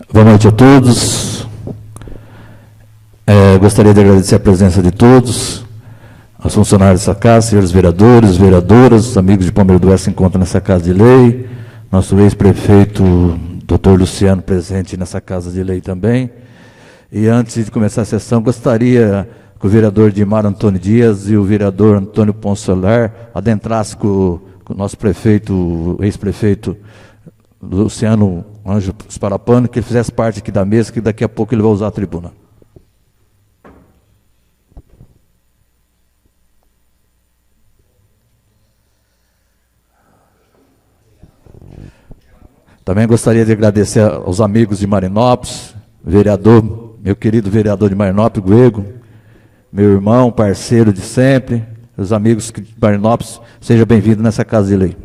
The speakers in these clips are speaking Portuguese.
Boa noite a todos. Gostaria de agradecer a presença de todos, aos funcionários dessa casa, senhores vereadores, vereadoras, amigos de Palmeira do Oeste que se encontram nessa casa de lei, nosso ex-prefeito, doutor Luciano, presente nessa casa de lei também. E antes de começar a sessão, gostaria que o vereador Dimar Antônio Dias e o vereador Antônio Ponce Soler adentrassem com o nosso prefeito, o ex-prefeito Luciano Anjo Sparapano, que ele fizesse parte aqui da mesa, que daqui a pouco ele vai usar a tribuna. Também gostaria de agradecer aos amigos de Marinópolis, vereador, meu querido vereador de Marinópolis, Guego, meu irmão, parceiro de sempre, os amigos de Marinópolis, seja bem-vindo nessa casa de lei.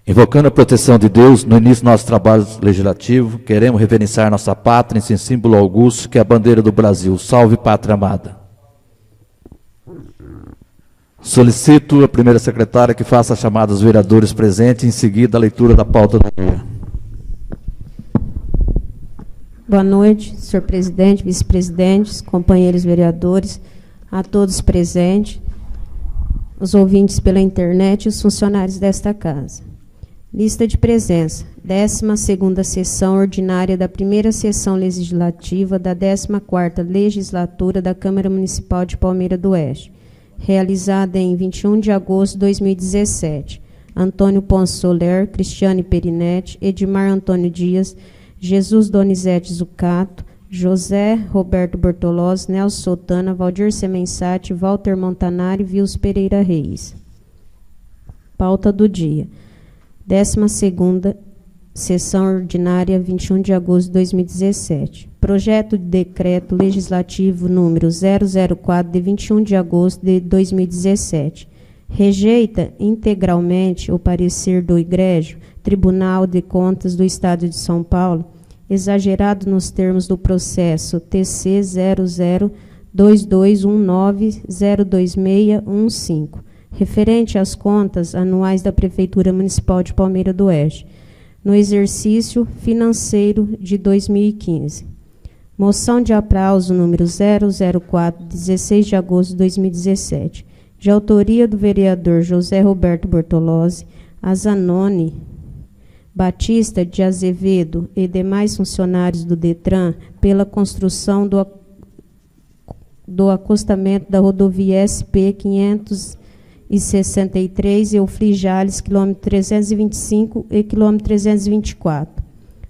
Invocando a proteção de Deus, no início do nosso trabalho legislativo, queremos reverenciar nossa pátria em símbolo augusto, que é a bandeira do Brasil. Salve, pátria amada. Solicito a primeira secretária que faça a chamada dos vereadores presentes, em seguida a leitura da pauta do dia. Boa noite, senhor presidente, vice-presidentes, companheiros vereadores, a todos presentes, os ouvintes pela internet e os funcionários desta casa. Lista de presença. 12ª sessão ordinária da primeira sessão legislativa da 14ª legislatura da Câmara Municipal de Palmeira do Oeste, realizada em 21 de agosto de 2017. Antônio Ponce Soler, Cristiane Perinetti, Edmar Antônio Dias, Jesus Donizete Zucato, José Roberto Bortolozzi, Nelson Sotana, Valdir Semensati, Walter Montanari e Vils Pereira Reis. Pauta do dia. 12ª sessão ordinária, 21 de agosto de 2017. Projeto de decreto legislativo número 004, de 21 de agosto de 2017. Rejeita integralmente o parecer do Egrégio Tribunal de Contas do Estado de São Paulo, exagerado nos termos do processo TC 00221902602615, referente às contas anuais da Prefeitura Municipal de Palmeira do Oeste, no exercício financeiro de 2015. Moção de aplauso número 004, 16 de agosto de 2017, de autoria do vereador José Roberto Bortolozzi, Azanone Batista de Azevedo e demais funcionários do DETRAN, pela construção do acostamento da rodovia SP 563 Eufrigales, quilômetro 325 e quilômetro 324.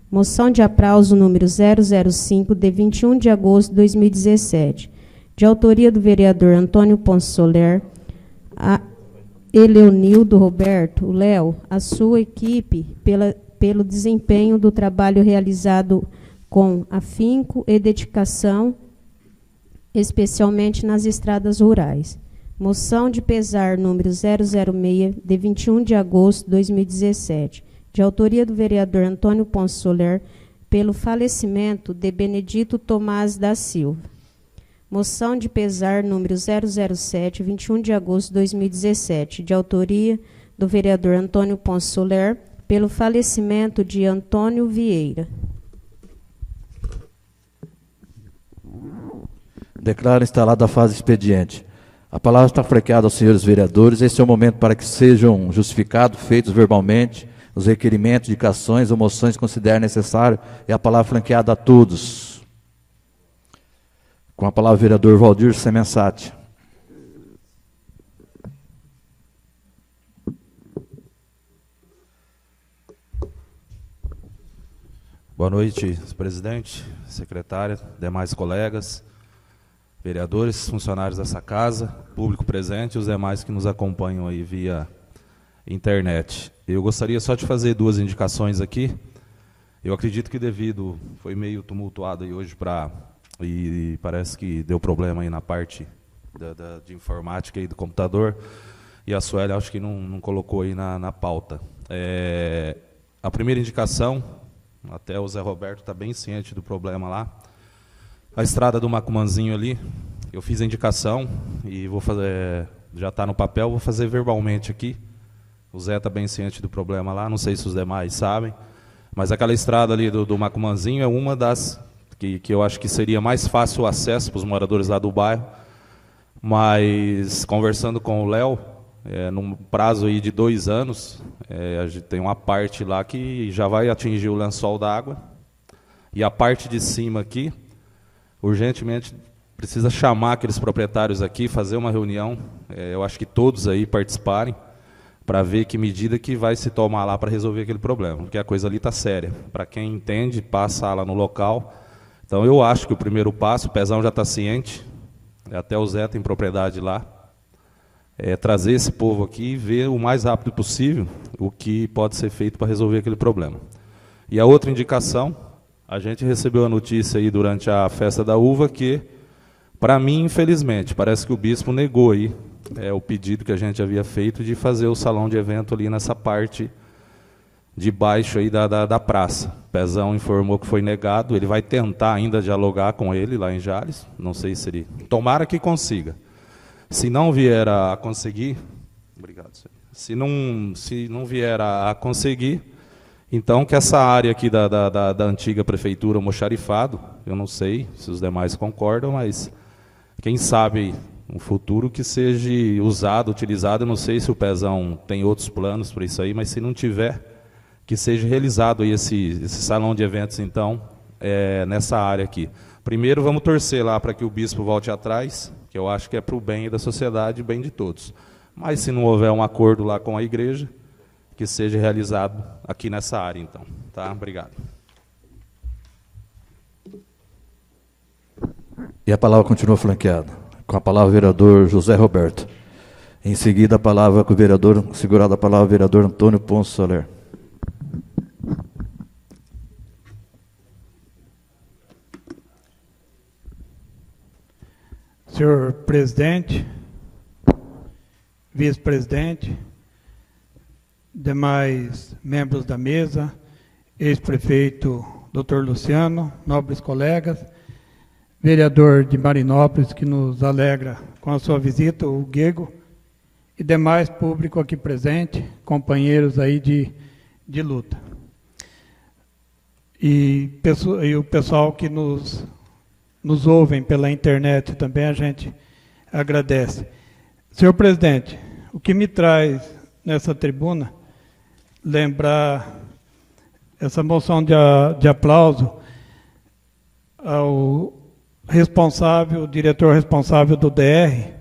Moção de aplauso número 005, de 21 de agosto de 2017, de autoria do vereador Antônio Ponce Soler, a Eleonildo Roberto, o Léo, a sua equipe, pelo desempenho do trabalho realizado com afinco e dedicação, especialmente nas estradas rurais. Moção de pesar número 006, de 21 de agosto de 2017, de autoria do vereador Antônio Ponce Soler, pelo falecimento de Benedito Tomás da Silva. Moção de pesar número 007, 21 de agosto de 2017, de autoria do vereador Antônio Ponce Soler, pelo falecimento de Antônio Vieira. Declaro instalada a fase expediente. A palavra está franqueada aos senhores vereadores. Esse é o momento para que sejam justificados, feitos verbalmente, os requerimentos, indicações ou moções que considerem necessário. É a palavra franqueada a todos. Com a palavra, o vereador Valdir Semensati. Boa noite, presidente, secretária, demais colegas, vereadores, funcionários dessa casa, público presente e os demais que nos acompanham aí via internet. Eu gostaria só de fazer duas indicações aqui. Eu acredito que foi meio tumultuado aí hoje e parece que deu problema aí na parte de informática aí do computador, e a Sueli acho que não colocou aí na pauta. A primeira indicação, até o Zé Roberto está bem ciente do problema lá, a estrada do Macumanzinho ali, eu fiz a indicação e vou fazer, já está no papel, vou fazer verbalmente aqui, O Zé está bem ciente do problema lá, não sei se os demais sabem, mas aquela estrada ali do Macumanzinho é uma das que eu acho que seria mais fácil o acesso para os moradores lá do bairro, mas conversando com o Léo, num prazo aí de 2 anos, a gente tem uma parte lá que já vai atingir o lençol d'água, e a parte de cima aqui, urgentemente, precisa chamar aqueles proprietários aqui, fazer uma reunião, eu acho que todos aí participarem, para ver que medida que vai se tomar lá para resolver aquele problema, porque a coisa ali está séria. Para quem entende, passa lá no local. Então eu acho que o primeiro passo, o Pezão já está ciente, até o Zé tem propriedade lá, é trazer esse povo aqui e ver o mais rápido possível o que pode ser feito para resolver aquele problema. E a outra indicação, a gente recebeu a notícia aí durante a festa da uva que, para mim, infelizmente, parece que o bispo negou aí o pedido que a gente havia feito de fazer o salão de evento ali nessa parte de baixo aí da praça. O Pezão informou que foi negado, ele vai tentar ainda dialogar com ele lá em Jales, não sei se ele... Tomara que consiga. Se não vier a conseguir... Obrigado, senhor. Se não vier a conseguir, então que essa área aqui da antiga prefeitura, almoxarifado, eu não sei se os demais concordam, mas quem sabe um futuro que seja usado, utilizado, eu não sei se o Pezão tem outros planos para isso aí, mas se não tiver, que seja realizado aí esse salão de eventos, então, nessa área aqui. Primeiro, vamos torcer lá para que o bispo volte atrás, que eu acho que é para o bem da sociedade e bem de todos. Mas se não houver um acordo lá com a igreja, que seja realizado aqui nessa área, então. Tá? Obrigado. E a palavra continua flanqueada. Com a palavra o vereador José Roberto. Em seguida, a palavra com o vereador, segurada a palavra o vereador Antônio Ponce Soler. Senhor presidente, vice-presidente, demais membros da mesa, ex-prefeito Dr. Luciano, nobres colegas, vereador de Marinópolis, que nos alegra com a sua visita, o Guego, e demais público aqui presente, companheiros aí de luta. E o pessoal que nos ouvem pela internet também, a gente agradece. Senhor presidente, o que me traz nessa tribuna, lembrar essa moção de aplauso ao responsável, diretor responsável do DR,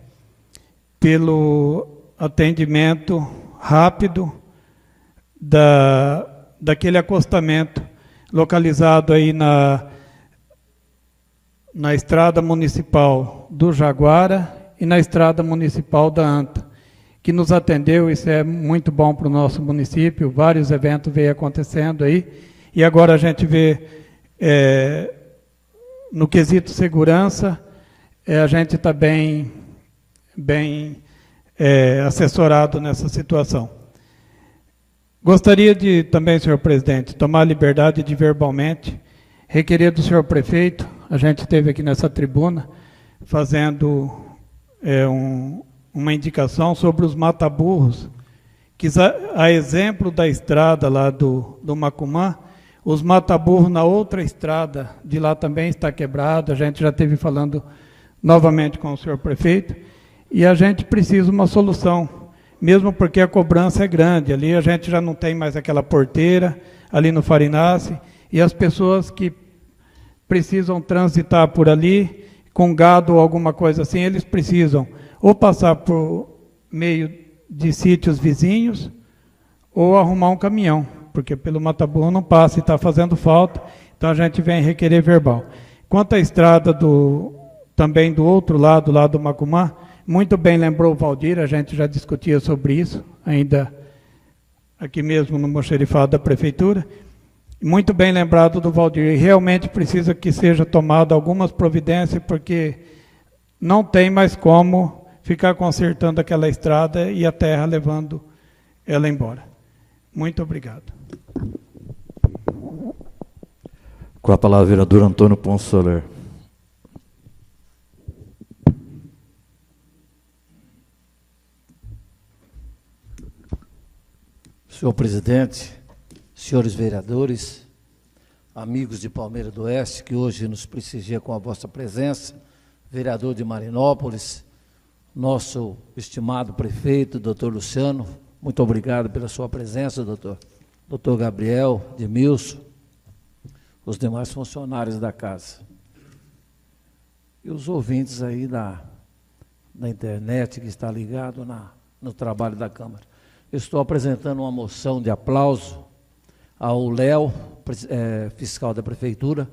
pelo atendimento rápido daquele acostamento localizado aí na estrada municipal do Jaguara e na estrada municipal da Anta, que nos atendeu. Isso é muito bom para o nosso município, vários eventos vêm acontecendo aí, e agora a gente vê, no quesito segurança, a gente está bem assessorado nessa situação. Gostaria de também, senhor presidente, tomar a liberdade de verbalmente requerer do senhor prefeito, a gente esteve aqui nessa tribuna fazendo uma indicação sobre os mata-burros, que a exemplo da estrada lá do Macumã, os mata-burros na outra estrada de lá também está quebrado, a gente já esteve falando novamente com o senhor prefeito, e a gente precisa de uma solução, mesmo porque a cobrança é grande, ali a gente já não tem mais aquela porteira, ali no Farináce, e as pessoas que precisam transitar por ali, com gado ou alguma coisa assim, eles precisam ou passar por meio de sítios vizinhos, ou arrumar um caminhão, porque pelo mata-burro não passa e está fazendo falta, então a gente vem requerer verbal. Quanto à estrada também do outro lado, lá do Macumã, muito bem lembrou o Valdir, a gente já discutia sobre isso, ainda aqui mesmo no almoxarifado da prefeitura, muito bem lembrado do Valdir, e realmente precisa que seja tomada algumas providências, porque não tem mais como ficar consertando aquela estrada e a terra levando ela embora. Muito obrigado. Com a palavra o vereador Antônio Ponce Soler. Senhor presidente, senhores vereadores, amigos de Palmeira do Oeste, que hoje nos prestigia com a vossa presença, vereador de Marinópolis, nosso estimado prefeito, doutor Luciano, muito obrigado pela sua presença, doutor. Doutor Gabriel, Demilson, os demais funcionários da casa. E os ouvintes aí da internet que está ligado no trabalho da Câmara. Eu estou apresentando uma moção de aplauso ao Léo, fiscal da Prefeitura,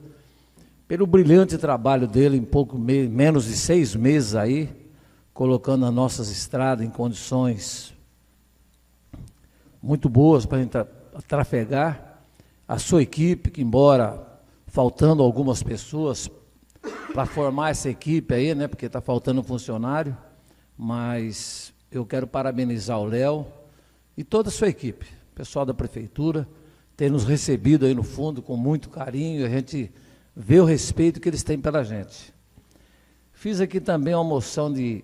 pelo brilhante trabalho dele em menos de 6 meses aí, colocando as nossas estradas em condições muito boas para a gente trafegar. A sua equipe, que embora faltando algumas pessoas para formar essa equipe aí, né, porque está faltando um funcionário, mas eu quero parabenizar o Léo e toda a sua equipe, pessoal da Prefeitura, ter nos recebido aí no fundo com muito carinho, a gente vê o respeito que eles têm pela gente. Fiz aqui também uma moção de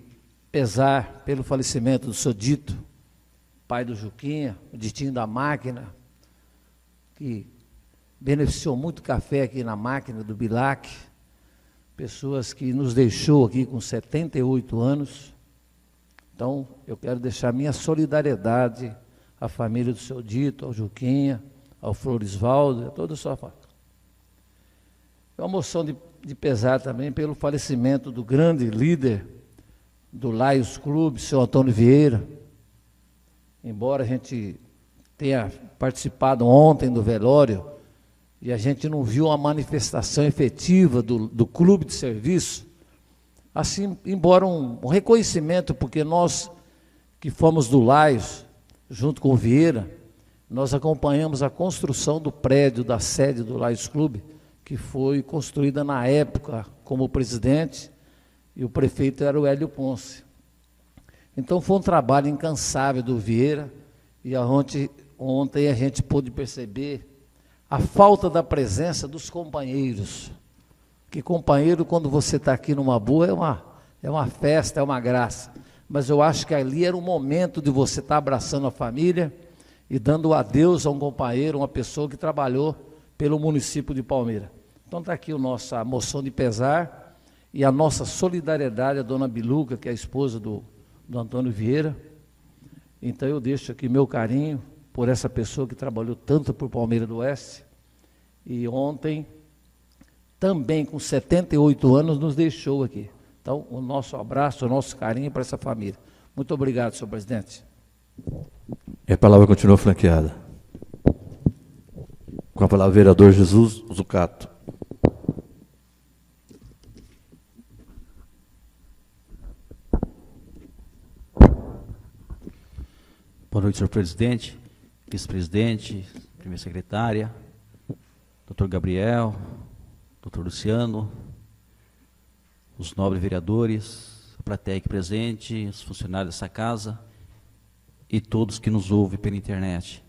pesar pelo falecimento do seu Dito, pai do Juquinha, o Ditinho da máquina, que beneficiou muito café aqui na máquina do Bilac, pessoas que nos deixou aqui com 78 anos. Então, eu quero deixar minha solidariedade à família do seu Dito, ao Juquinha, ao Florisvaldo, a toda a sua família. É uma moção de pesar também pelo falecimento do grande líder do Lions Clube, seu Antônio Vieira. Embora a gente tenha participado ontem do velório e a gente não viu uma manifestação efetiva do clube de serviço, assim, embora um reconhecimento, porque nós que fomos do Lions, junto com o Vieira, nós acompanhamos a construção do prédio da sede do Lions Clube, que foi construída na época como presidente, e o prefeito era o Hélio Ponce. Então foi um trabalho incansável do Vieira, e ontem a gente pôde perceber a falta da presença dos companheiros. Que companheiro, quando você está aqui numa boa, é uma festa, é uma graça. Mas eu acho que ali era o momento de você estar abraçando a família e dando adeus a um companheiro, uma pessoa que trabalhou pelo município de Palmeira. Então está aqui a nossa moção de pesar e a nossa solidariedade à dona Biluca, que é a esposa do Antônio Vieira. Então eu deixo aqui meu carinho por essa pessoa que trabalhou tanto por Palmeira do Oeste e ontem, também com 78 anos, nos deixou aqui. Então, o nosso abraço, o nosso carinho para essa família. Muito obrigado, senhor presidente. E a palavra continua franqueada. Com a palavra, vereador Jesus Zucato. Boa noite, senhor presidente, vice-presidente, primeira secretária, doutor Gabriel, doutor Luciano, os nobres vereadores, a plateia aqui presente, os funcionários dessa casa e todos que nos ouvem pela internet.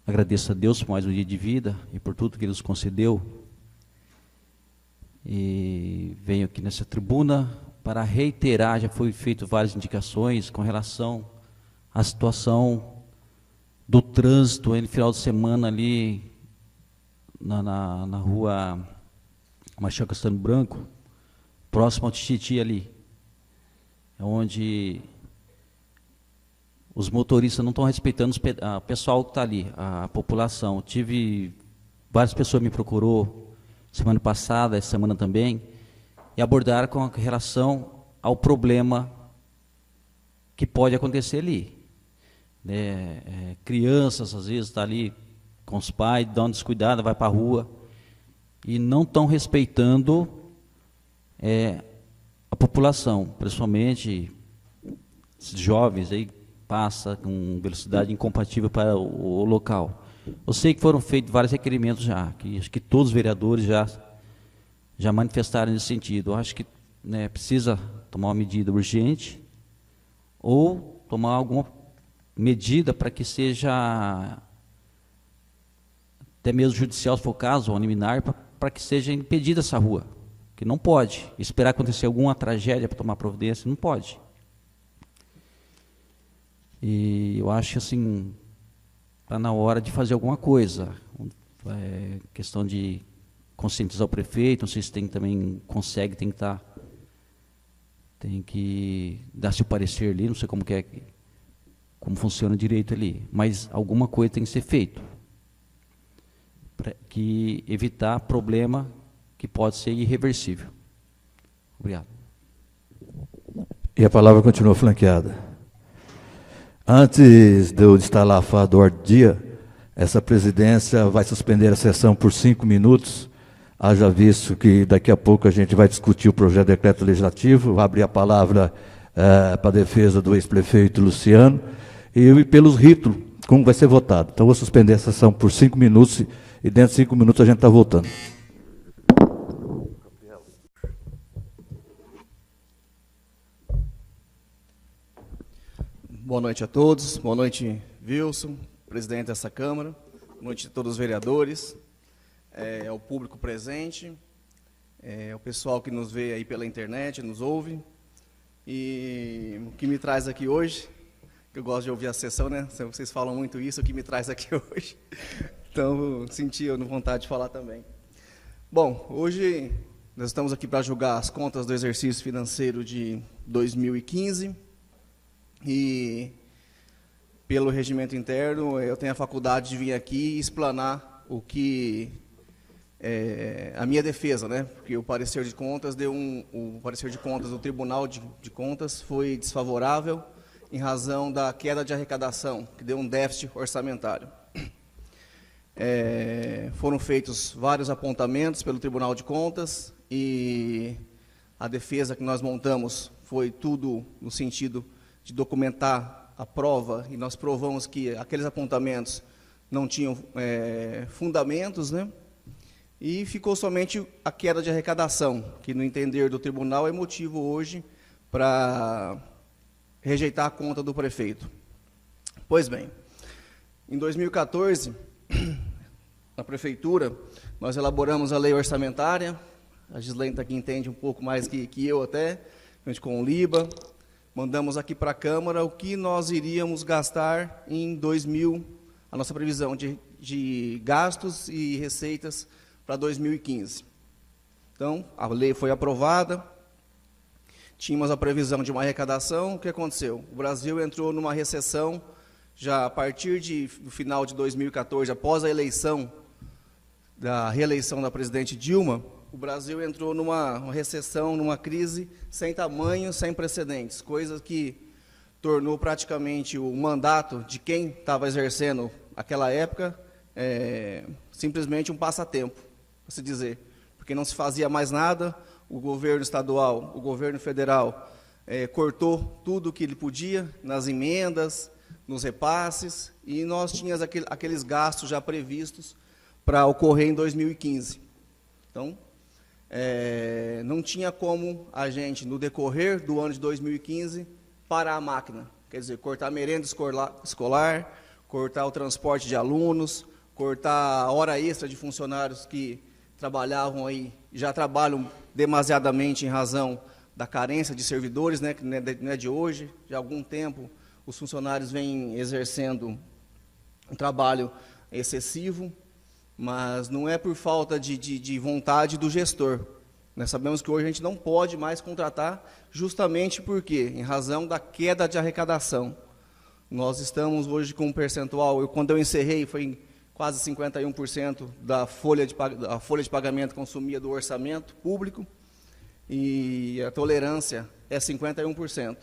Agradeço a Deus por mais um dia de vida e por tudo que Ele nos concedeu. E venho aqui nessa tribuna para reiterar, já foi feito várias indicações com relação à situação do trânsito no final de semana ali na rua Machado Castelo Branco, próximo ao Tititi ali, onde os motoristas não estão respeitando o pessoal que está ali, a população. Várias pessoas me procurou semana passada, essa semana também, e abordaram com relação ao problema que pode acontecer ali. Crianças, às vezes, estão ali com os pais, dão uma descuidada, vai para a rua, e não estão respeitando a população, principalmente esses jovens aí, passa com velocidade incompatível para o local. Eu sei que foram feitos vários requerimentos já, que acho que todos os vereadores já manifestaram nesse sentido. Eu acho que precisa tomar uma medida urgente ou tomar alguma medida para que seja, até mesmo judicial, se for o caso, ou liminar, para que seja impedida essa rua, que não pode. Esperar acontecer alguma tragédia para tomar providência, não pode. E eu acho que assim, está na hora de fazer alguma coisa. Questão de conscientizar o prefeito, não sei se também consegue, tem que dar seu parecer ali, não sei como funciona direito ali, mas alguma coisa tem que ser feito para evitar problema que pode ser irreversível. Obrigado. E a palavra continua flanqueada. Antes de eu instalar a fala do ordem do dia, essa presidência vai suspender a sessão por 5 minutos, haja visto que daqui a pouco a gente vai discutir o projeto de decreto legislativo, vai abrir a palavra para a defesa do ex-prefeito Luciano, e pelos ritos, como vai ser votado. Então, vou suspender a sessão por 5 minutos, e dentro de 5 minutos a gente está voltando. Boa noite a todos, boa noite, Wilson, presidente dessa Câmara, boa noite a todos os vereadores, ao público presente, ao pessoal que nos vê aí pela internet, nos ouve. E o que me traz aqui hoje, que eu gosto de ouvir a sessão, né? Vocês falam muito isso, o que me traz aqui hoje. Então, senti vontade de falar também. Bom, hoje nós estamos aqui para julgar as contas do exercício financeiro de 2015. E, pelo regimento interno, eu tenho a faculdade de vir aqui e explanar o que a minha defesa, né? Porque o parecer de contas o parecer de contas do Tribunal de Contas foi desfavorável em razão da queda de arrecadação, que deu um déficit orçamentário. Foram feitos vários apontamentos pelo Tribunal de Contas e a defesa que nós montamos foi tudo no sentido de documentar a prova, e nós provamos que aqueles apontamentos não tinham fundamentos, né? E ficou somente a queda de arrecadação, que, no entender do tribunal, é motivo hoje para rejeitar a conta do prefeito. Pois bem, em 2014, na prefeitura, nós elaboramos a lei orçamentária, a Gislaine está aqui, entende um pouco mais que eu até, junto com o Liba. Mandamos aqui para a Câmara o que nós iríamos gastar em 2000, a nossa previsão de gastos e receitas para 2015. Então, a lei foi aprovada, tínhamos a previsão de uma arrecadação. O que aconteceu? O Brasil entrou numa recessão, já a partir do final de 2014, após a reeleição da presidente Dilma, o Brasil entrou numa recessão, numa crise sem tamanho, sem precedentes, coisa que tornou praticamente o mandato de quem estava exercendo aquela época simplesmente um passatempo, para se dizer, porque não se fazia mais nada. O governo estadual, o governo federal cortou tudo o que ele podia nas emendas, nos repasses, e nós tínhamos aqueles gastos já previstos para ocorrer em 2015. Então, não tinha como a gente, no decorrer do ano de 2015, parar a máquina. Quer dizer, cortar a merenda escolar, cortar o transporte de alunos, cortar a hora extra de funcionários que trabalhavam aí, já trabalham demasiadamente em razão da carência de servidores, né, que não é de hoje, de algum tempo os funcionários vêm exercendo um trabalho excessivo, mas não é por falta de vontade do gestor. Nós sabemos que hoje a gente não pode mais contratar, justamente porque, em razão da queda de arrecadação. Nós estamos hoje com um percentual, quando eu encerrei, foi em quase 51% da folha de pagamento consumia do orçamento público, e a tolerância é 51%.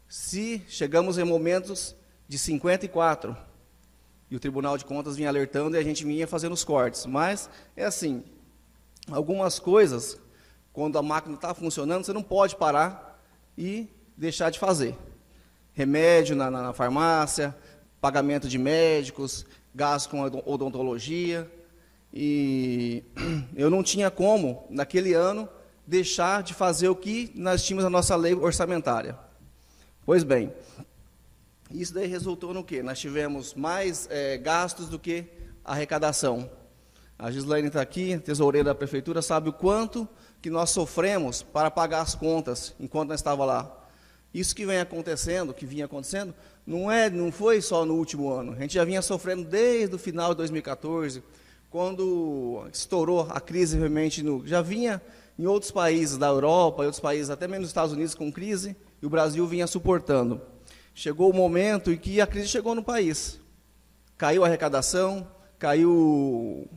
Se chegamos em momentos de 54%, e o Tribunal de Contas vinha alertando e a gente vinha fazendo os cortes. Mas é assim, algumas coisas, quando a máquina está funcionando, você não pode parar e deixar de fazer. Remédio na farmácia, pagamento de médicos, gasto com odontologia. E eu não tinha como, naquele ano, deixar de fazer o que nós tínhamos na nossa lei orçamentária. Pois bem, isso daí resultou no quê? Nós tivemos mais gastos do que arrecadação. A Gislaine está aqui, tesoureira da prefeitura, sabe o quanto que nós sofremos para pagar as contas enquanto nós estávamos lá. Isso que vinha acontecendo, não foi só no último ano. A gente já vinha sofrendo desde o final de 2014, quando estourou a crise realmente, já vinha em outros países da Europa, em outros países, até mesmo nos Estados Unidos, com crise, e o Brasil vinha suportando. Chegou o momento em que a crise chegou no país. Caiu a arrecadação, caiu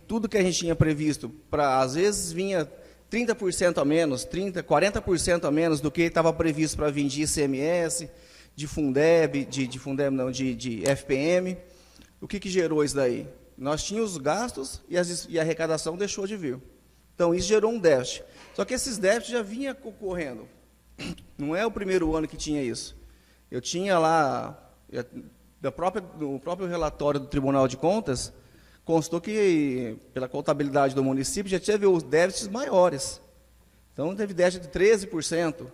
tudo que a gente tinha previsto, às vezes vinha 30% a menos, 40% a menos do que estava previsto para vir de ICMS, de Fundeb, de FPM. O que gerou isso daí? Nós tínhamos os gastos e a arrecadação deixou de vir. Então, isso gerou um déficit. Só que esses déficits já vinham ocorrendo. Não é o primeiro ano que tinha isso. Eu tinha lá, no próprio relatório do Tribunal de Contas, constou que, pela contabilidade do município, já teve os déficits maiores. Então, teve déficit de 13%.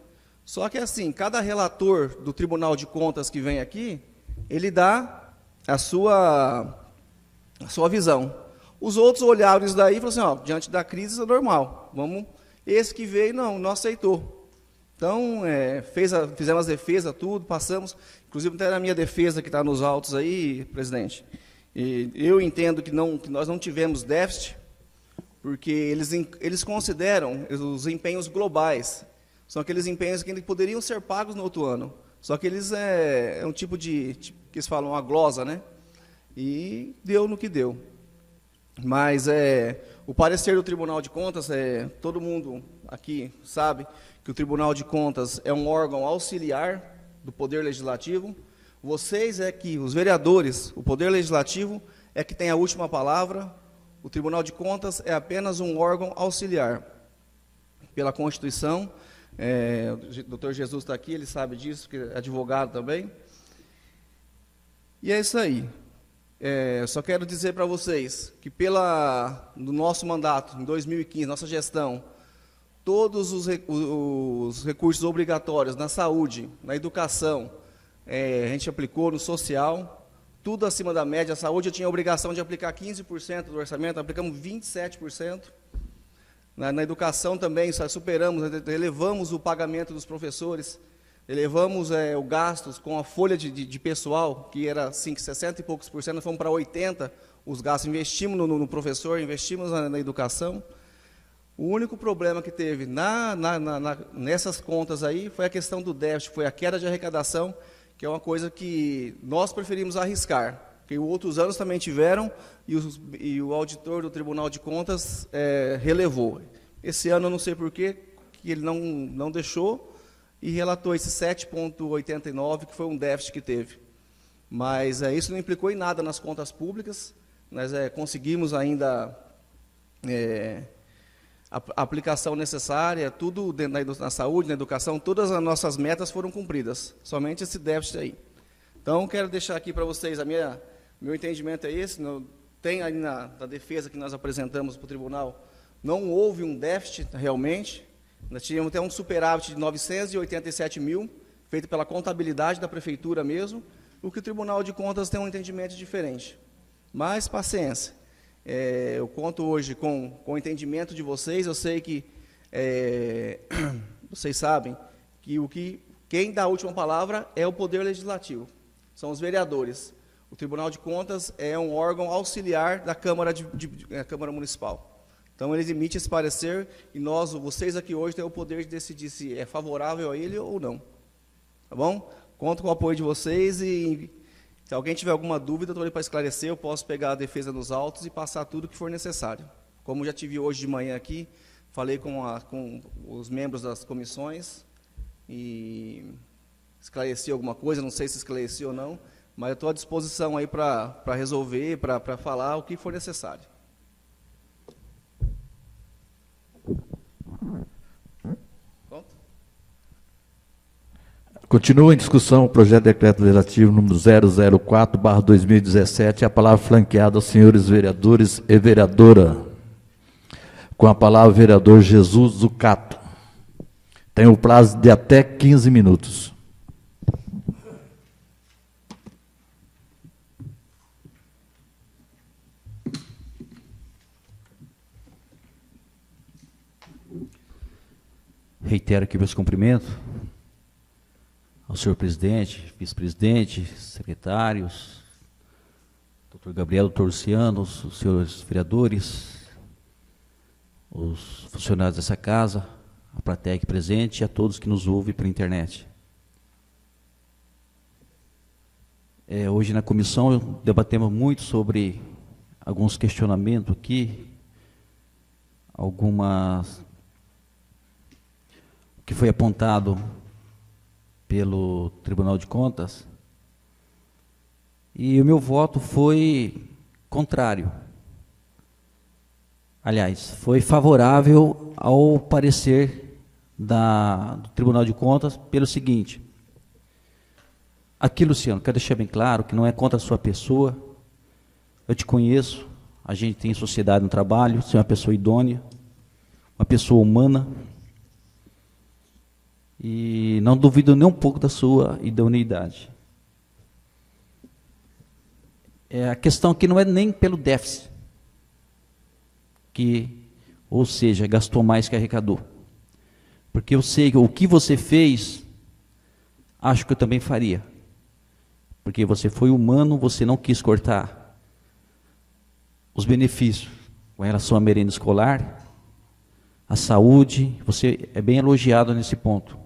Só que, assim, cada relator do Tribunal de Contas que vem aqui, ele dá a sua visão. Os outros olharam isso daí e falaram assim, diante da crise, isso é normal. Esse que veio, não aceitou. Então, fizemos as defesas, tudo, passamos. Inclusive, até na minha defesa, que está nos autos aí, presidente, eu entendo que nós não tivemos déficit, porque eles consideram os empenhos globais. São aqueles empenhos que poderiam ser pagos no outro ano. Só que eles é um tipo que eles falam, uma glosa, né? E deu no que deu. Mas o parecer do Tribunal de Contas, todo mundo aqui sabe que o Tribunal de Contas é um órgão auxiliar do Poder Legislativo. Vocês os vereadores, o Poder Legislativo é que tem a última palavra. O Tribunal de Contas é apenas um órgão auxiliar. Pela Constituição, o Dr. Jesus está aqui, ele sabe disso, porque é advogado também. E é isso aí. Só quero dizer para vocês que no nosso mandato, em 2015, nossa gestão, todos os recursos obrigatórios na saúde, na educação, a gente aplicou no social, tudo acima da média. A saúde eu tinha a obrigação de aplicar 15% do orçamento, aplicamos 27%. Na educação também, elevamos o pagamento dos professores, elevamos o gastos com a folha de pessoal, que era 60 e poucos por cento, fomos para 80% os gastos, investimos no professor, investimos na educação. O único problema que teve nessas contas aí foi a questão do déficit, foi a queda de arrecadação, que é uma coisa que nós preferimos arriscar, que outros anos também tiveram, e o auditor do Tribunal de Contas relevou. Esse ano eu não sei por que ele não deixou, e relatou esse 7,89, que foi um déficit que teve. Mas isso não implicou em nada nas contas públicas. Nós conseguimos ainda a aplicação necessária, tudo na saúde, na educação, todas as nossas metas foram cumpridas, somente esse déficit aí. Então, quero deixar aqui para vocês, meu entendimento é esse, tem aí na defesa que nós apresentamos para o tribunal, não houve um déficit realmente. Nós tínhamos até um superávit de 987 mil, feito pela contabilidade da prefeitura mesmo, o que o Tribunal de Contas tem um entendimento diferente. Mas, paciência, eu conto hoje com o entendimento de vocês, eu sei que vocês sabem que quem dá a última palavra é o Poder Legislativo, são os vereadores. O Tribunal de Contas é um órgão auxiliar da Câmara Municipal. Então, eles emitem esse parecer e vocês aqui hoje têm o poder de decidir se é favorável a ele ou não. Tá bom? Conto com o apoio de vocês e se alguém tiver alguma dúvida, estou ali para esclarecer, eu posso pegar a defesa nos autos e passar tudo o que for necessário. Como já tive hoje de manhã aqui, falei com os membros das comissões e esclareci alguma coisa, não sei se esclareci ou não, mas eu estou à disposição aí para resolver, para falar o que for necessário. Continua em discussão o projeto de decreto legislativo número 004/2017, a palavra franqueada aos senhores vereadores e vereadora. Com a palavra o vereador Jesus Zucato. Tem o prazo de até 15 minutos. Reitero aqui meus cumprimentos senhor presidente, vice-presidente, secretários, doutor Gabriel, doutor Luciano, os senhores vereadores, os funcionários dessa casa, a plateia aqui presente e a todos que nos ouvem pela internet. Hoje na comissão debatemos muito sobre alguns questionamentos aqui, algumas que foi apontado pelo Tribunal de Contas, e o meu voto foi contrário. Aliás, foi favorável ao parecer do Tribunal de Contas pelo seguinte: aqui, Luciano, quero deixar bem claro que não é contra a sua pessoa, eu te conheço, a gente tem sociedade no trabalho, você é uma pessoa idônea, uma pessoa humana, e não duvido nem um pouco da sua idoneidade. A questão aqui não é nem pelo déficit, ou seja, gastou mais que arrecadou. Porque eu sei que o que você fez, acho que eu também faria. Porque você foi humano, você não quis cortar os benefícios com relação à merenda escolar, à saúde, você é bem elogiado nesse ponto.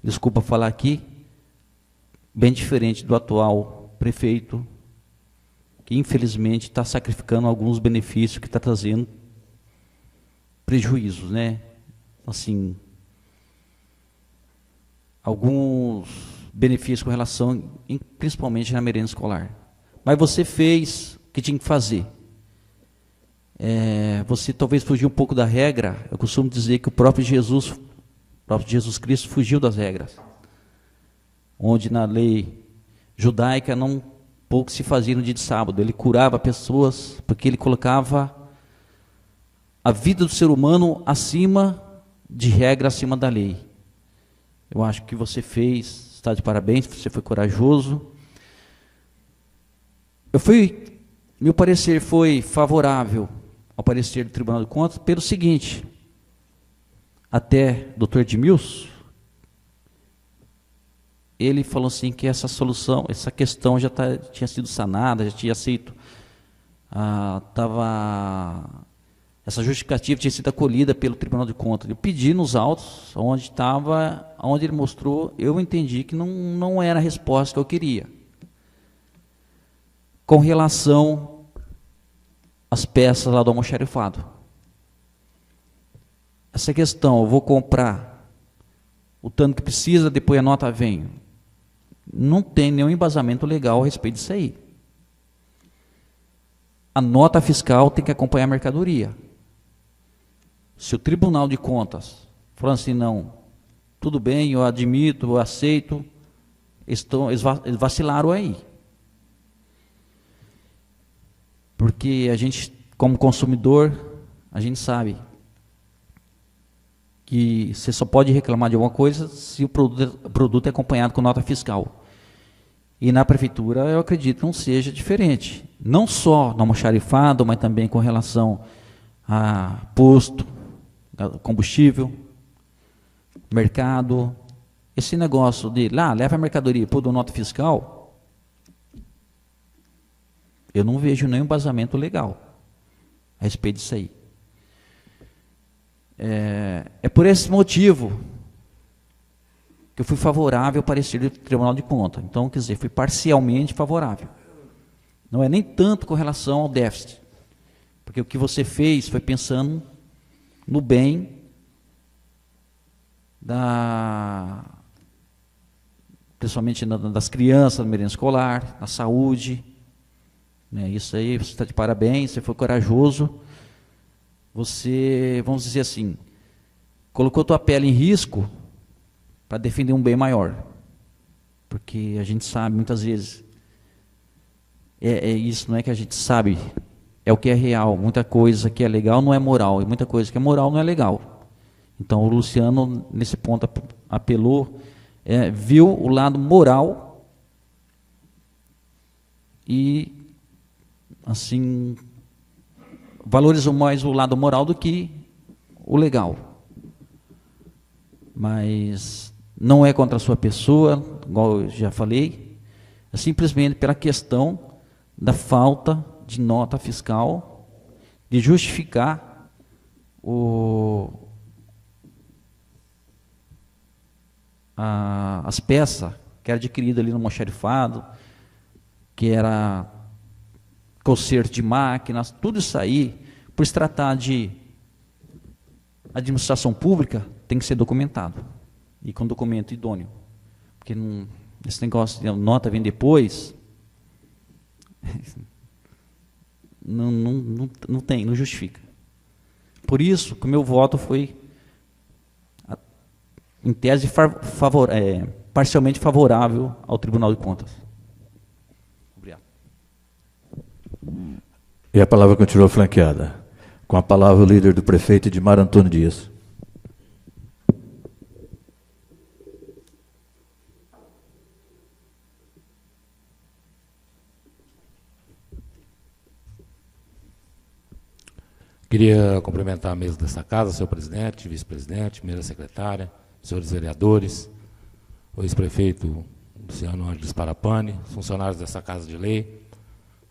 Desculpa falar aqui, bem diferente do atual prefeito, que infelizmente está sacrificando alguns benefícios, que está trazendo prejuízos, né? Assim, alguns benefícios com relação, principalmente na merenda escolar. Mas você fez o que tinha que fazer. Você talvez fugiu um pouco da regra. Eu costumo dizer que o próprio Jesus Cristo fugiu das regras, onde na lei judaica não pouco se fazia no dia de sábado. Ele curava pessoas porque ele colocava a vida do ser humano acima de regra, acima da lei. Eu acho que você fez, está de parabéns, você foi corajoso. Meu parecer foi favorável ao parecer do Tribunal de Contas pelo seguinte: até o doutor Edmilson, ele falou assim que essa solução, essa questão já tinha sido sanada, já tinha aceito, essa justificativa tinha sido acolhida pelo Tribunal de Contas. Eu pedi nos autos, onde ele mostrou, eu entendi que não era a resposta que eu queria. Com relação às peças lá do almoxarifado. Essa questão, eu vou comprar o tanto que precisa, depois a nota vem. Não tem nenhum embasamento legal a respeito disso aí. A nota fiscal tem que acompanhar a mercadoria. Se o Tribunal de Contas falar assim, não, tudo bem, eu admito, eu aceito, eles vacilaram aí. Porque a gente, como consumidor, a gente sabe que você só pode reclamar de alguma coisa se o produto é acompanhado com nota fiscal. E na prefeitura, eu acredito que não seja diferente. Não só no almoxarifado, mas também com relação a posto, combustível, mercado. Esse negócio de leva a mercadoria e pôr nota fiscal, eu não vejo nenhum embasamento legal a respeito disso aí. É por esse motivo que eu fui favorável ao parecer do Tribunal de Contas. Então, quer dizer, fui parcialmente favorável. Não é nem tanto com relação ao déficit, porque o que você fez foi pensando no bem principalmente das crianças, da merenda escolar, da saúde, né? Isso aí, você está de parabéns, você foi corajoso. Você, vamos dizer assim, colocou tua pele em risco para defender um bem maior. Porque a gente sabe, muitas vezes, isso não é que a gente sabe, é o que é real. Muita coisa que é legal não é moral, e muita coisa que é moral não é legal. Então, o Luciano, nesse ponto, apelou, viu o lado moral e, assim, valorizou mais o lado moral do que o legal. Mas Não é contra a sua pessoa, igual eu já falei, é simplesmente pela questão da falta de nota fiscal, de justificar as peças que eram adquiridas ali no almoxarifado, que era conserto de máquinas, tudo isso aí, por se tratar de administração pública, tem que ser documentado, e com documento idôneo, porque não, esse negócio de nota vem depois, não tem, não justifica. Por isso que o meu voto foi, em tese, parcialmente favorável ao Tribunal de Contas. Obrigado. E a palavra continua flanqueada. Com a palavra o líder do prefeito, Edmar Antônio Dias. Queria cumprimentar a mesa dessa casa, senhor presidente, vice-presidente, mesa secretária, senhores vereadores, o ex-prefeito Luciano Ângeles Parapani, funcionários dessa Casa de Lei,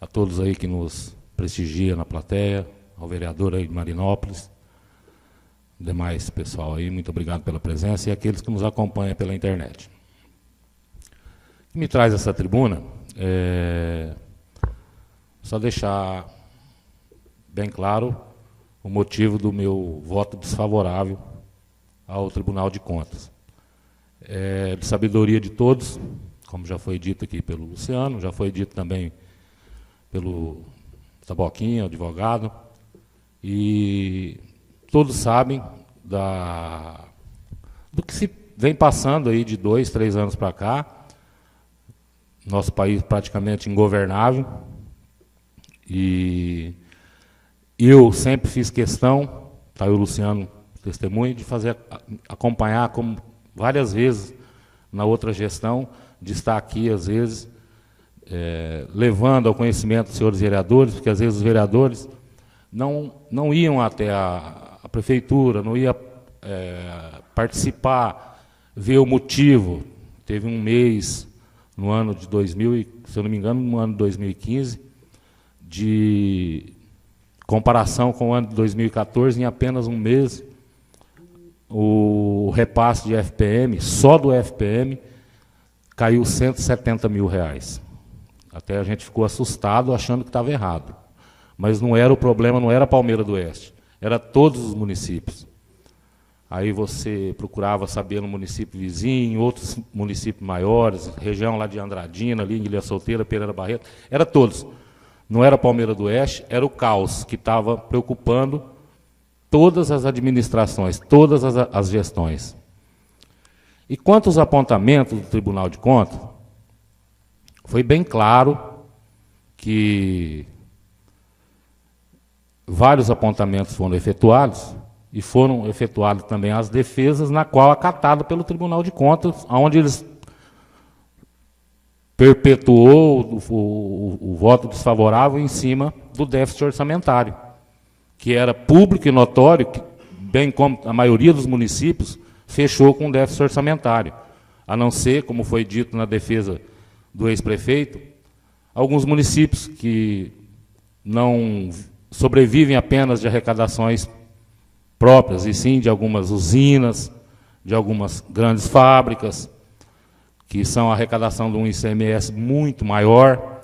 a todos aí que nos prestigiam na plateia, ao vereador aí de Marinópolis, demais pessoal aí, muito obrigado pela presença, e aqueles que nos acompanham pela internet. O que me traz essa tribuna só deixar bem claro o motivo do meu voto desfavorável ao Tribunal de Contas. De sabedoria de todos, como já foi dito aqui pelo Luciano, já foi dito também pelo Taboquinha, advogado, e todos sabem do que se vem passando aí de 2, 3 anos para cá, nosso país praticamente ingovernável, e eu sempre fiz questão, está aí o Luciano testemunho, de acompanhar, como várias vezes na outra gestão, de estar aqui, às vezes, levando ao conhecimento dos senhores vereadores, porque às vezes os vereadores não iam até a prefeitura, não iam participar, ver o motivo. Teve um mês, no ano de 2000, se eu não me engano, no ano de 2015, de comparação com o ano de 2014, em apenas um mês, o repasse de FPM, só do FPM, caiu R$170 mil. Até a gente ficou assustado, achando que estava errado. Mas não era o problema, não era Palmeira do Oeste, era todos os municípios. Aí você procurava saber no município vizinho, outros municípios maiores, região lá de Andradina, ali em Ilha Solteira, Pereira Barreto, era todos. Não era Palmeira do Oeste, era o caos que estava preocupando todas as administrações, todas as gestões. E quanto aos apontamentos do Tribunal de Contas, foi bem claro que vários apontamentos foram efetuados, e foram efetuadas também as defesas, na qual acatado pelo Tribunal de Contas, onde eles perpetuou o voto desfavorável em cima do déficit orçamentário, que era público e notório, que, bem como a maioria dos municípios, fechou com déficit orçamentário, a não ser, como foi dito na defesa do ex-prefeito, alguns municípios que não sobrevivem apenas de arrecadações próprias, e sim de algumas usinas, de algumas grandes fábricas, que são a arrecadação de um ICMS muito maior,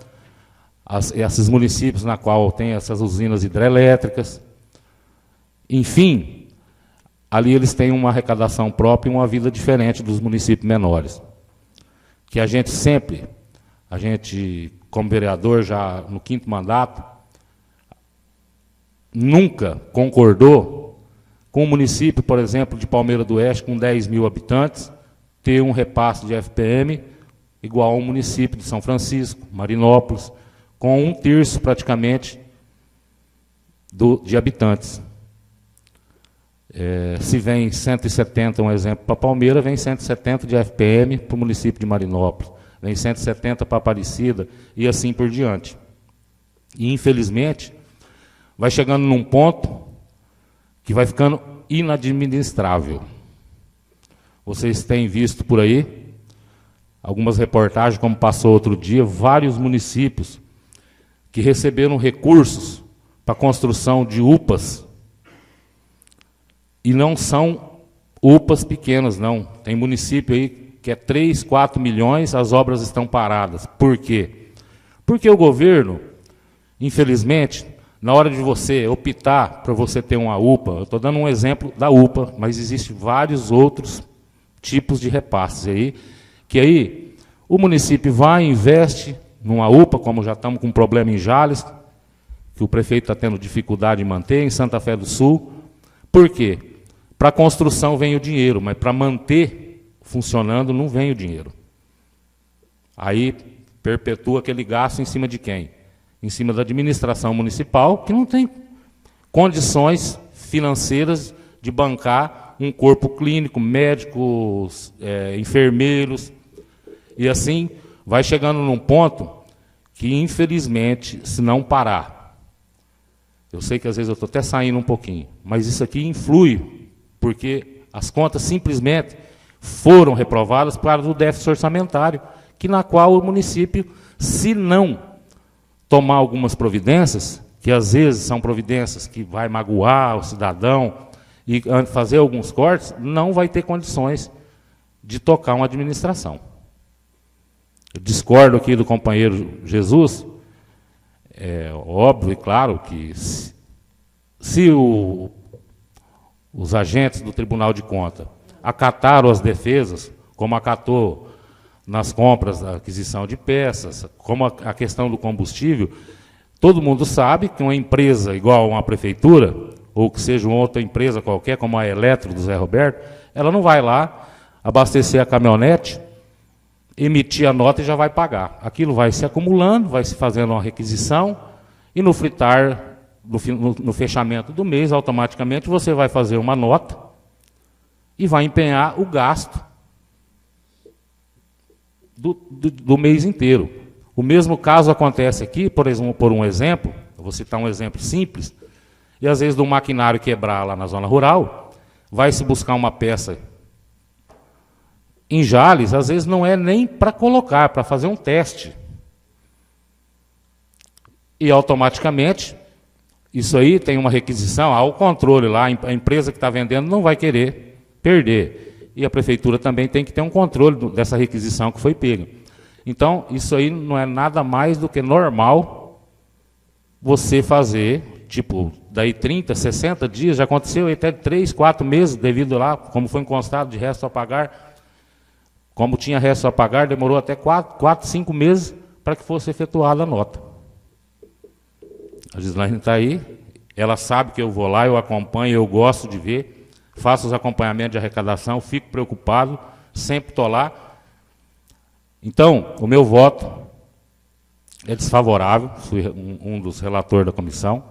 esses municípios na qual tem essas usinas hidrelétricas. Enfim, ali eles têm uma arrecadação própria e uma vida diferente dos municípios menores. Que a gente sempre, como vereador já no 5º mandato, nunca concordou com o município, por exemplo, de Palmeira do Oeste, com 10 mil habitantes, ter um repasse de FPM igual ao município de São Francisco, Marinópolis, com 1/3 praticamente de habitantes. Se vem 170, um exemplo, para Palmeira, vem 170 de FPM para o município de Marinópolis, vem 170 para Aparecida, e assim por diante. E, infelizmente, vai chegando num ponto que vai ficando inadministrável. vocês têm visto por aí, algumas reportagens, como passou outro dia, vários municípios que receberam recursos para a construção de UPAs, e não são UPAs pequenas, não. Tem município aí que é 3, 4 milhões, as obras estão paradas. Por quê? Porque o governo, infelizmente, na hora de você optar para você ter uma UPA, eu estou dando um exemplo da UPA, mas existem vários outros tipos de repasses aí, que aí o município vai e investe numa UPA, como já estamos com um problema em Jales, que o prefeito está tendo dificuldade em manter, em Santa Fé do Sul. Por quê? Para a construção vem o dinheiro, mas para manter funcionando não vem o dinheiro. Aí perpetua aquele gasto em cima de quem? Em cima da administração municipal, que não tem condições financeiras de bancar um corpo clínico, médicos, enfermeiros, e assim vai chegando num ponto que, infelizmente, se não parar, eu sei que às vezes eu estou até saindo um pouquinho, mas isso aqui influi, porque as contas simplesmente foram reprovadas para o déficit orçamentário, que na qual o município, se não tomar algumas providências, que às vezes são providências que vai magoar o cidadão e fazer alguns cortes, não vai ter condições de tocar uma administração. Eu discordo aqui do companheiro Jesus. É óbvio e claro que se os agentes do Tribunal de Contas acataram as defesas, como acatou nas compras da aquisição de peças, como a questão do combustível, todo mundo sabe que uma empresa igual a uma prefeitura, ou que seja uma outra empresa qualquer, como a Eletro do Zé Roberto, ela não vai lá abastecer a caminhonete, emitir a nota e já vai pagar. Aquilo vai se acumulando, vai se fazendo uma requisição, e no fritar, no fechamento do mês, automaticamente você vai fazer uma nota e vai empenhar o gasto do mês inteiro. O mesmo caso acontece aqui, por um exemplo, eu vou citar um exemplo simples, e às vezes do maquinário quebrar lá na zona rural, vai se buscar uma peça em Jales, às vezes não é nem para colocar, para fazer um teste. E automaticamente, isso aí tem uma requisição, há o controle lá, a empresa que está vendendo não vai querer perder. E a prefeitura também tem que ter um controle dessa requisição que foi pega. Então, isso aí não é nada mais do que normal você fazer, tipo, daí 30, 60 dias, já aconteceu até 3, 4 meses, devido lá, como foi constado de resto a pagar. Como tinha resto a pagar, demorou até 4, 5 meses para que fosse efetuada a nota. A Gislaine está aí, ela sabe que eu vou lá, eu acompanho, eu gosto de ver, faço os acompanhamentos de arrecadação, fico preocupado, sempre estou lá. Então, o meu voto é desfavorável, fui um dos relatores da comissão.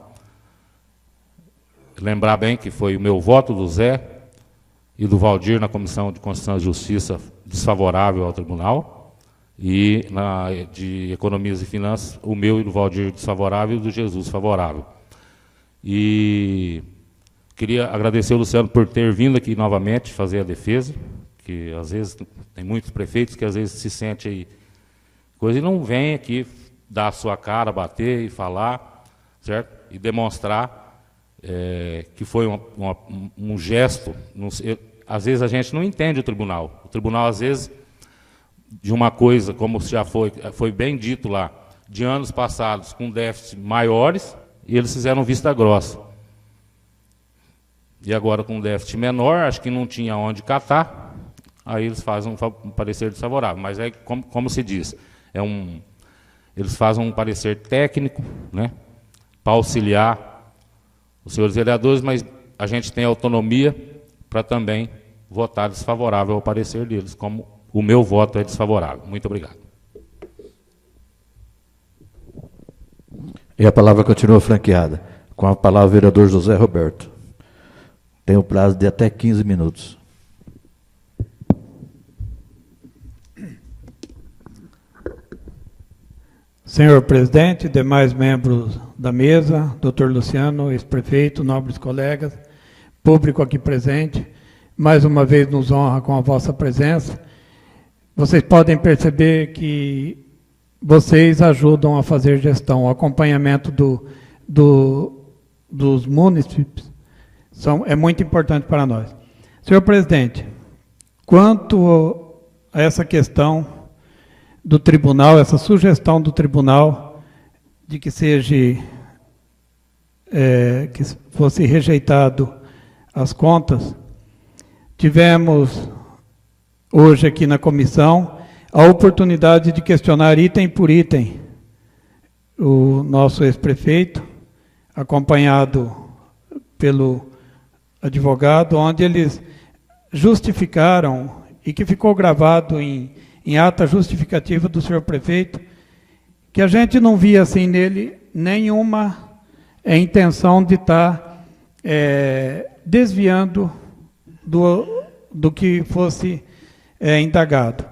Lembrar bem que foi o meu voto do Zé e do Valdir na Comissão de Constituição e Justiça desfavorável ao tribunal, e na de Economias e Finanças, o meu e do Valdir desfavorável e do Jesus favorável. E queria agradecer ao Luciano por ter vindo aqui novamente fazer a defesa, que às vezes tem muitos prefeitos que às vezes se sente aí coisa e não vem aqui dar a sua cara, bater e falar, certo? E demonstrar que foi um gesto. Às vezes a gente não entende o tribunal. O tribunal, às vezes, de uma coisa, como já foi bem dito lá, de anos passados com déficits maiores, e eles fizeram vista grossa. E agora com um déficit menor, acho que não tinha onde catar, aí eles fazem um parecer desfavorável. Mas é como se diz, eles fazem um parecer técnico, né, para auxiliar os senhores vereadores, mas a gente tem autonomia para também votar desfavorável ao parecer deles, como o meu voto é desfavorável. Muito obrigado. E a palavra continua franqueada. Com a palavra o vereador José Roberto. Tem o prazo de até 15 minutos. Senhor presidente, demais membros da mesa, doutor Luciano, ex-prefeito, nobres colegas, público aqui presente, mais uma vez nos honra com a vossa presença. Vocês podem perceber que vocês ajudam a fazer gestão, o acompanhamento dos munícipes é muito importante para nós. Senhor presidente, quanto a essa questão do tribunal, essa sugestão do tribunal de que que fosse rejeitado as contas, tivemos hoje aqui na comissão a oportunidade de questionar item por item o nosso ex-prefeito, acompanhado pelo advogado, onde eles justificaram, e que ficou gravado em ata justificativa do senhor prefeito, que a gente não via assim nele nenhuma intenção de estar desviando do que fosse indagado.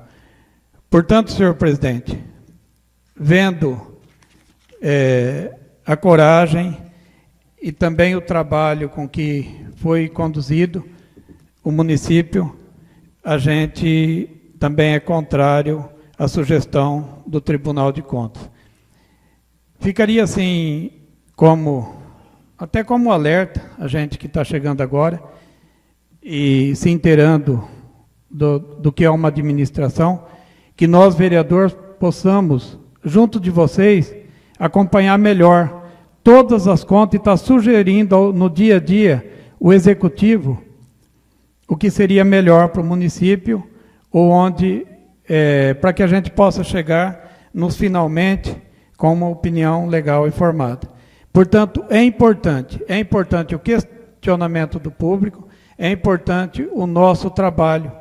Portanto, senhor presidente, vendo a coragem e também o trabalho com que foi conduzido o município, a gente também é contrário à sugestão do Tribunal de Contas. Ficaria assim, até como alerta, a gente que está chegando agora e se inteirando do que é uma administração, que nós, vereadores, possamos, junto de vocês, acompanhar melhor todas as contas e estar sugerindo no dia a dia o executivo o que seria melhor para o município, ou onde, para que a gente possa chegar nos finalmente com uma opinião legal e formada. Portanto, é importante o questionamento do público, é importante o nosso trabalho,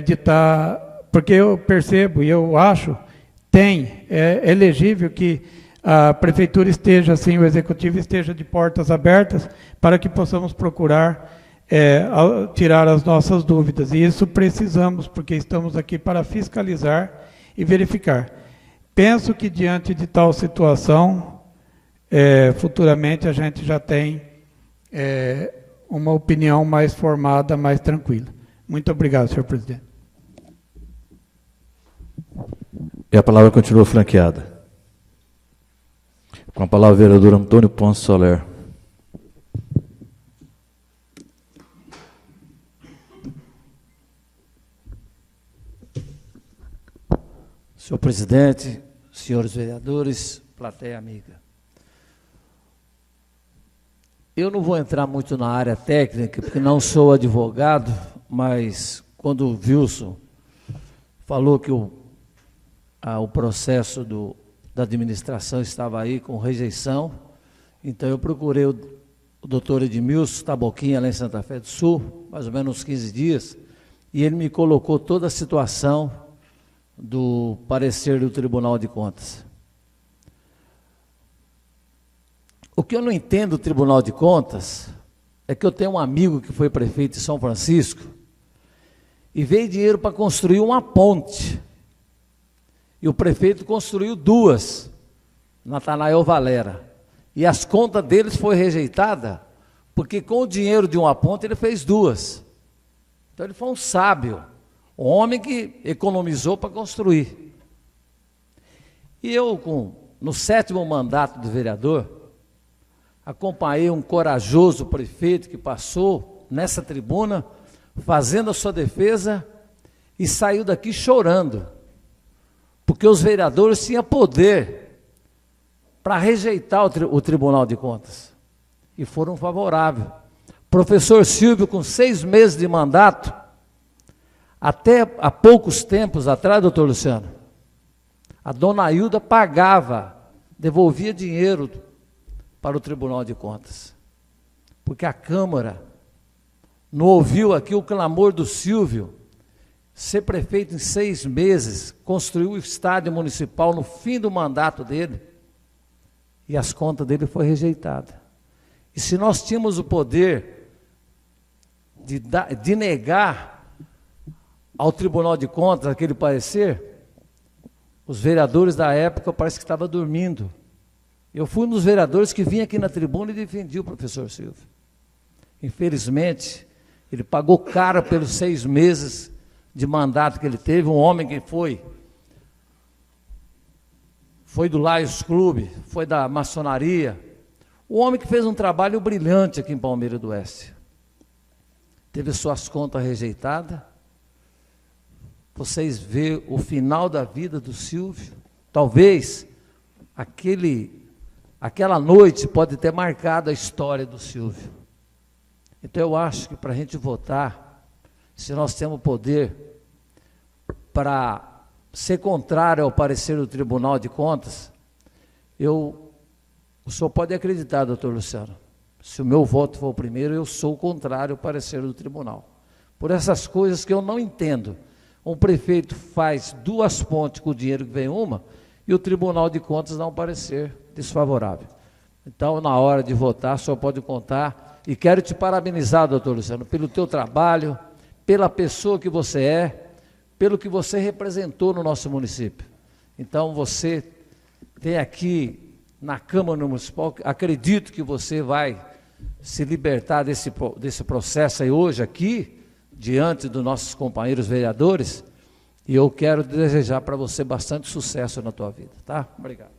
de estar, porque eu percebo e eu acho, é elegível que a prefeitura esteja assim, o executivo esteja de portas abertas para que possamos procurar tirar as nossas dúvidas. E isso precisamos, porque estamos aqui para fiscalizar e verificar. Penso que diante de tal situação, futuramente a gente já tem uma opinião mais formada, mais tranquila. Muito obrigado, senhor presidente. E a palavra continua franqueada. Com a palavra, o vereador Antônio Ponce Soler. Senhor presidente, senhores vereadores, plateia amiga. Eu não vou entrar muito na área técnica, porque não sou advogado, mas quando o Wilson falou que o processo da administração estava aí com rejeição, então eu procurei o doutor Edmilson Taboquinha, lá em Santa Fé do Sul, mais ou menos uns 15 dias, e ele me colocou toda a situação do parecer do Tribunal de Contas. O que eu não entendo do Tribunal de Contas é que eu tenho um amigo que foi prefeito de São Francisco e veio dinheiro para construir uma ponte. E o prefeito construiu 2, Natanael Valera. E as contas deles foi rejeitada, porque com o dinheiro de uma ponte ele fez 2. Então ele foi um sábio, um homem que economizou para construir. E eu, no 7º mandato de vereador, acompanhei um corajoso prefeito que passou nessa tribuna, fazendo a sua defesa, e saiu daqui chorando, porque os vereadores tinham poder para rejeitar o Tribunal de Contas, e foram favoráveis. Professor Silvio, com 6 meses de mandato, até há poucos tempos atrás, doutor Luciano, a dona Hilda devolvia dinheiro para o Tribunal de Contas, porque a Câmara não ouviu aqui o clamor do Silvio, ser prefeito em 6 meses, construiu o estádio municipal no fim do mandato dele, e as contas dele foram rejeitadas. E se nós tínhamos o poder de negar ao Tribunal de Contas aquele parecer, os vereadores da época parece que estavam dormindo. Eu fui um dos vereadores que vinha aqui na tribuna e defendi o professor Silvio. Infelizmente, Ele pagou caro pelos 6 meses de mandato que ele teve, um homem que foi do Lions Clube, foi da maçonaria, um homem que fez um trabalho brilhante aqui em Palmeira do Oeste. Teve suas contas rejeitadas. Vocês vê o final da vida do Silvio, talvez aquela noite pode ter marcado a história do Silvio. Então eu acho que para a gente votar, se nós temos poder para ser contrário ao parecer do Tribunal de Contas, o senhor pode acreditar, doutor Luciano, se o meu voto for o primeiro, eu sou contrário ao parecer do tribunal. Por essas coisas que eu não entendo. Um prefeito faz 2 pontes com o dinheiro que vem uma, e o Tribunal de Contas dá um parecer desfavorável. Então, na hora de votar, o senhor pode contar. E quero te parabenizar, doutor Luciano, pelo teu trabalho, pela pessoa que você é, pelo que você representou no nosso município. Então, você tem aqui na Câmara Municipal, acredito que você vai se libertar desse processo aí hoje aqui, diante dos nossos companheiros vereadores, e eu quero desejar para você bastante sucesso na tua vida, tá? Obrigado.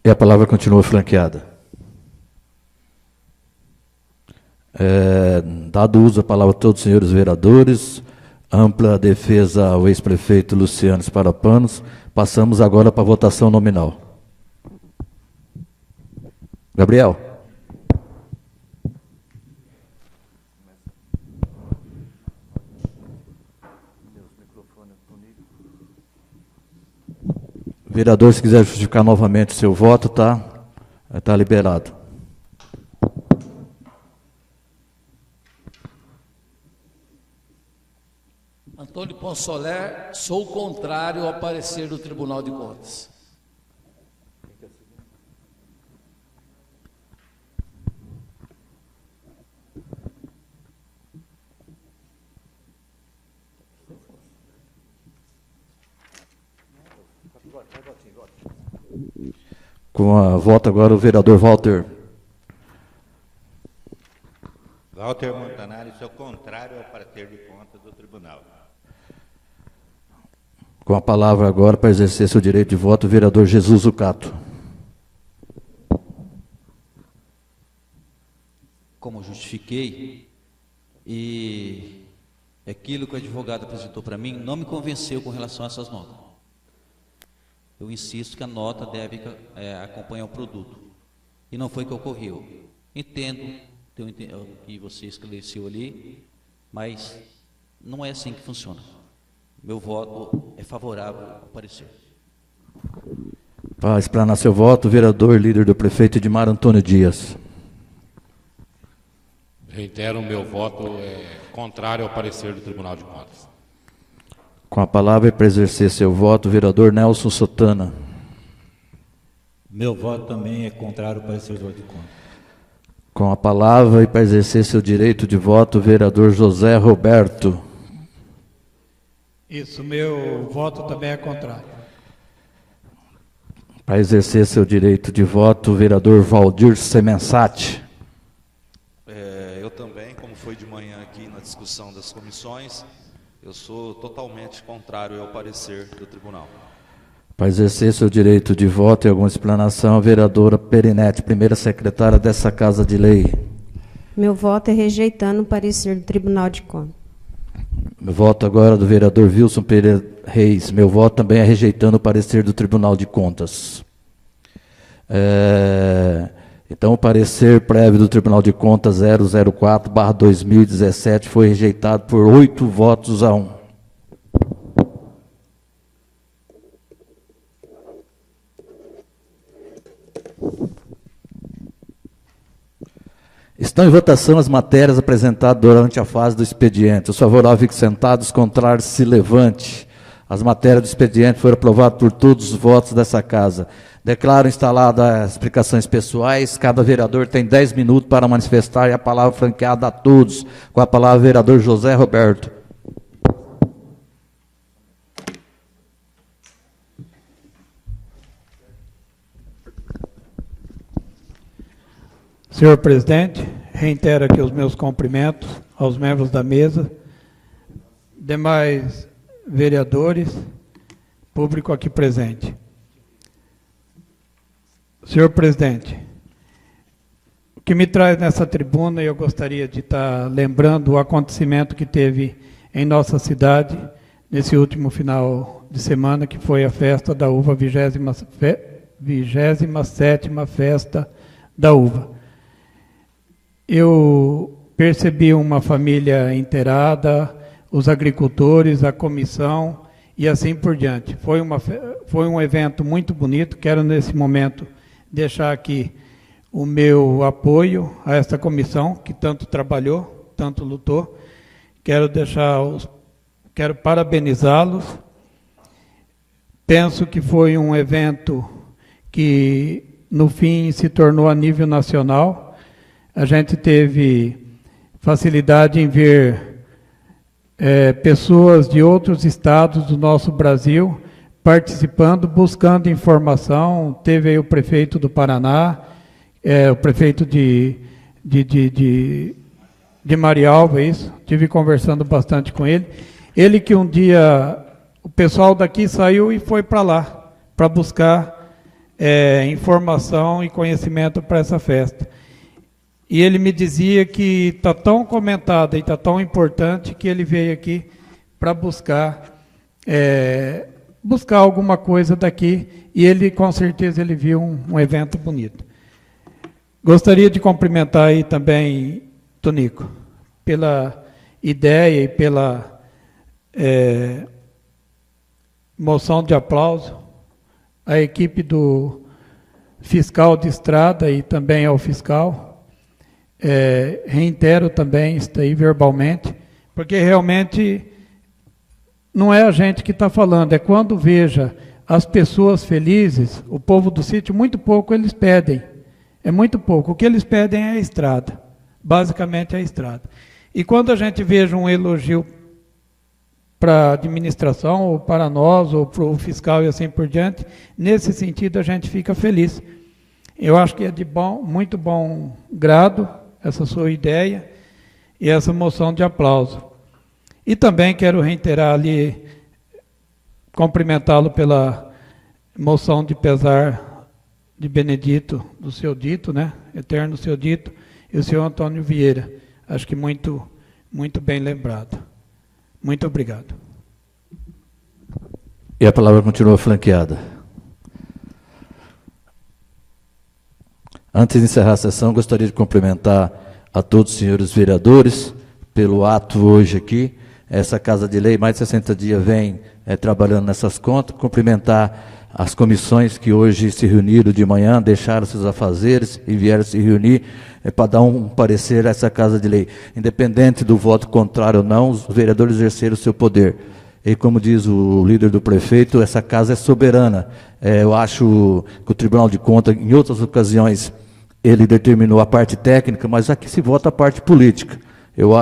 E a palavra continua franqueada. Dado uso a palavra a todos os senhores vereadores, ampla defesa ao ex-prefeito Luciano Sparapanos, passamos agora para a votação nominal. Gabriel. Vereador, se quiser justificar novamente o seu voto, tá liberado. Antônio Ponsoler, sou contrário ao parecer do Tribunal de Contas. Com a voto agora o vereador Walter. Walter Montanari, sou contrário ao parecer de contas do tribunal. Com a palavra agora, para exercer seu direito de voto, o vereador Jesus Zucato. Como justifiquei, e aquilo que o advogado apresentou para mim não me convenceu com relação a essas notas. Eu insisto que a nota deve acompanhar o produto. E não foi o que ocorreu. Entendo o que você esclareceu ali, mas não é assim que funciona. Meu voto é favorável ao parecer. Para explanar seu voto, o vereador líder do prefeito Edmar Antônio Dias. Reitero o meu voto contrário ao parecer do Tribunal de Contas. Com a palavra para exercer seu voto, o vereador Nelson Sotana. Meu voto também é contrário ao parecer do Tribunal de Contas. Com a palavra e para exercer seu direito de voto, o vereador José Roberto. Isso, meu voto também é contrário. Para exercer seu direito de voto, o vereador Valdir Semensati. Eu também, como foi de manhã aqui na discussão das comissões, eu sou totalmente contrário ao parecer do tribunal. Para exercer seu direito de voto e alguma explanação, a vereadora Perinete, primeira secretária dessa Casa de Lei. Meu voto é rejeitando o parecer do Tribunal de Contas. Meu voto agora do vereador Wilson Pereira Reis. Meu voto também é rejeitando o parecer do Tribunal de Contas. Então, o parecer prévio do Tribunal de Contas 004/2017 foi rejeitado por 8 votos a 1. Estão em votação as matérias apresentadas durante a fase do expediente. Os favoráveis fiquem sentados, os contrários se levante. As matérias do expediente foram aprovadas por todos os votos dessa casa. Declaro instaladas as explicações pessoais. Cada vereador tem 10 minutos para manifestar e a palavra franqueada a todos. Com a palavra, o vereador José Roberto. Senhor presidente, reitero aqui os meus cumprimentos aos membros da mesa, demais vereadores, público aqui presente. Senhor presidente, o que me traz nessa tribuna, eu gostaria de estar lembrando o acontecimento que teve em nossa cidade nesse último final de semana, que foi a festa da uva, 27ª festa da uva. Eu percebi uma família inteirada, os agricultores, a comissão e assim por diante. Foi um evento muito bonito. Quero, nesse momento, deixar aqui o meu apoio a esta comissão, que tanto trabalhou, tanto lutou. Quero parabenizá-los. Penso que foi um evento que, no fim, se tornou a nível nacional. A gente teve facilidade em ver pessoas de outros estados do nosso Brasil participando, buscando informação. Teve aí o prefeito do Paraná, o prefeito de Marialva, isso. Estive conversando bastante com ele. Ele que um dia, o pessoal daqui saiu e foi para lá, para buscar informação e conhecimento para essa festa. E ele me dizia que está tão comentada e está tão importante que ele veio aqui para buscar alguma coisa daqui, e ele, com certeza, ele viu um evento bonito. Gostaria de cumprimentar aí também, Tonico, pela ideia e pela moção de aplauso, a equipe do fiscal de estrada e também ao fiscal. Reitero também isso aí verbalmente, porque realmente não é a gente que está falando, é quando veja as pessoas felizes. O povo do sítio, muito pouco eles pedem, é muito pouco. O que eles pedem é a estrada, basicamente é a estrada. E quando a gente veja um elogio para a administração, ou para nós, ou para o fiscal e assim por diante, nesse sentido a gente fica feliz. Eu acho que é de muito bom grado essa sua ideia e essa moção de aplauso. E também quero reiterar ali, cumprimentá-lo pela moção de pesar de Benedito, do seu dito, né? Eterno seu dito, e o senhor Antônio Vieira. Acho que muito bem lembrado. Muito obrigado. E a palavra continua flanqueada. Antes de encerrar a sessão, gostaria de cumprimentar a todos os senhores vereadores pelo ato hoje aqui. Essa Casa de Lei, mais de 60 dias, vem trabalhando nessas contas. Cumprimentar as comissões que hoje se reuniram de manhã, deixaram seus afazeres e vieram se reunir para dar um parecer a essa Casa de Lei. Independente do voto contrário ou não, os vereadores exerceram o seu poder. E como diz o líder do prefeito, essa casa é soberana. Eu acho que o Tribunal de Contas, em outras ocasiões, ele determinou a parte técnica, mas aqui se vota a parte política. Eu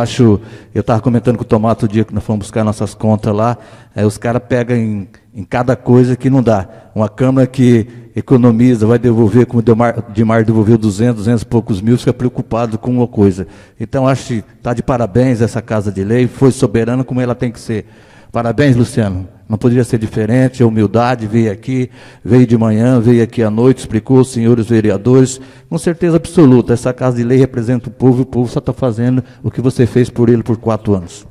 estava comentando com o Tomato o dia que nós fomos buscar nossas contas lá, os caras pegam em cada coisa que não dá. Uma Câmara que economiza, vai devolver, como o Dimar devolveu 200 e poucos mil, fica preocupado com uma coisa. Então, acho que está de parabéns essa Casa de Lei, foi soberana como ela tem que ser. Parabéns, Luciano. Não poderia ser diferente, a humildade, veio aqui, veio de manhã, veio aqui à noite, explicou aos senhores vereadores, com certeza absoluta, essa Casa de Lei representa o povo só está fazendo o que você fez por ele por 4 anos.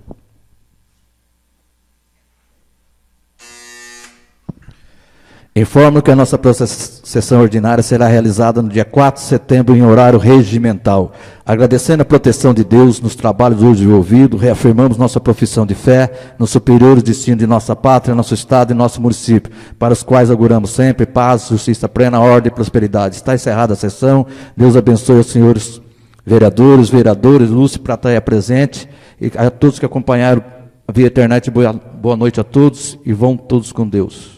Informo que a nossa próxima sessão ordinária será realizada no dia 4 de setembro, em horário regimental. Agradecendo a proteção de Deus nos trabalhos hoje envolvidos, reafirmamos nossa profissão de fé nos superiores destinos de nossa pátria, nosso estado e nosso município, para os quais auguramos sempre paz, justiça plena, ordem e prosperidade. Está encerrada a sessão. Deus abençoe os senhores vereadores, Lúcio Prataia presente, e a todos que acompanharam via internet. Boa noite a todos e vão todos com Deus.